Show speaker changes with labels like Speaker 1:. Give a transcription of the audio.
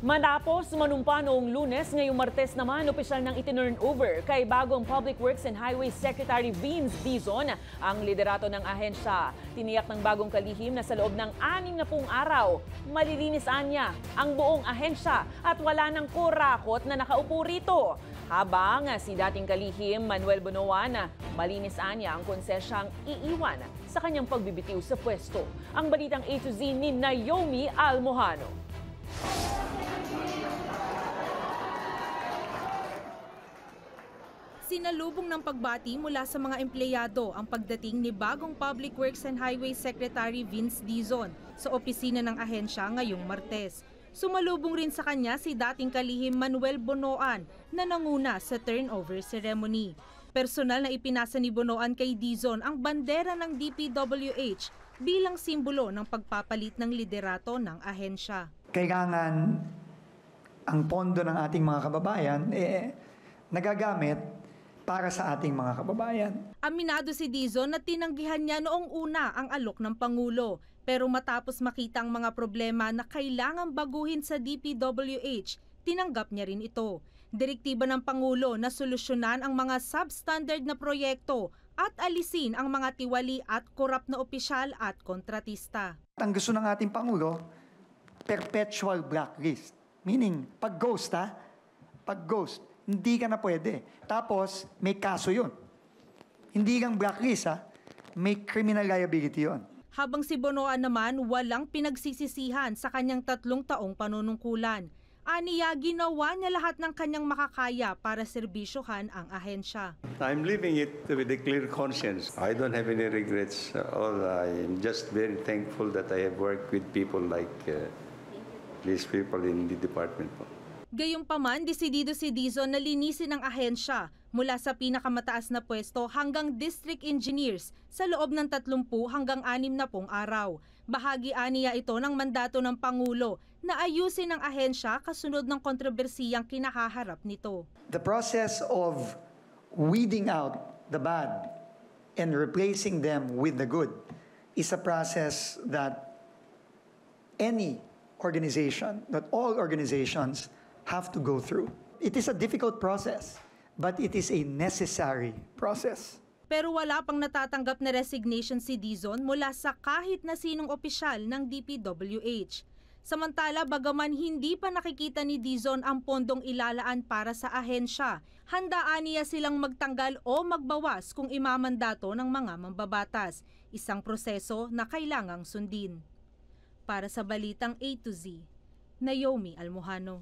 Speaker 1: Matapos manumpa noong Lunes, ngayong Martes naman, opisyal ng itinurn over kay bagong Public Works and Highways Secretary Vince Dizon ang liderato ng ahensya. Tiniyak ng bagong kalihim na sa loob ng 60 araw, malilinis niya ang buong ahensya at wala ng kurakot na nakaupo rito. Habang si dating kalihim Manuel Bonoan, malinis niya ang konsesyang iiwan sa kanyang pagbibitiw sa pwesto. Ang balitang A to Z ni Naomi Almojano.
Speaker 2: Sinalubong ng pagbati mula sa mga empleyado ang pagdating ni bagong Public Works and Highways Secretary Vince Dizon sa opisina ng ahensya ngayong Martes. Sumalubong rin sa kanya si dating kalihim Manuel Bonoan na nanguna sa turnover ceremony. Personal na ipinasa ni Bonoan kay Dizon ang bandera ng DPWH bilang simbolo ng pagpapalit ng liderato ng ahensya.
Speaker 3: Kailangan ang pondo ng ating mga kababayan nagagamit para sa ating mga kababayan.
Speaker 2: Aminado si Dizon na tinanggihan niya noong una ang alok ng Pangulo. Pero matapos makita ang mga problema na kailangang baguhin sa DPWH, tinanggap niya rin ito. Direktiba ng Pangulo na solusyonan ang mga substandard na proyekto at alisin ang mga tiwali at korap na opisyal at kontratista.
Speaker 3: Ang gusto ng ating Pangulo, perpetual blacklist. Meaning, pag-ghost pag-ghost, hindi ka na pwede. Tapos, may kaso yun. Hindi lang blacklist may criminal liability yun.
Speaker 2: Habang si Bonoan naman walang pinagsisisihan sa kanyang 3 taong panunungkulan. Aniya, ginawa niya lahat ng kanyang makakaya para serbisyohan ang ahensya.
Speaker 4: I'm leaving it with a clear conscience. I don't have any regrets. I'm just very thankful that I have worked with people like these people in the department.
Speaker 2: Gayunpaman, desidido si Dizon na linisin ang ahensya mula sa pinakamataas na pwesto hanggang district engineers sa loob ng 30 hanggang 60 araw. Bahagi aniya ito ng mandato ng Pangulo na ayusin ang ahensya kasunod ng kontrobersiyang kinahaharap nito.
Speaker 3: The process of weeding out the bad and replacing them with the good is a process that any organization, that all organizations have to go through. It is a difficult process, but it is a necessary process.
Speaker 2: Pero wala pang natatanggap na resignation si Dizon mula sa kahit na sinong opisyal ng DPWH. Samantala, bagaman hindi pa nakikita ni Dizon ang pondong ilalaan para sa ahensya, handaan niya silang magtanggal o magbawas kung imamandato ng mga mambabatas. Isang proseso na kailangang sundin. Para sa Balitang A to Z, Naomi Almojano.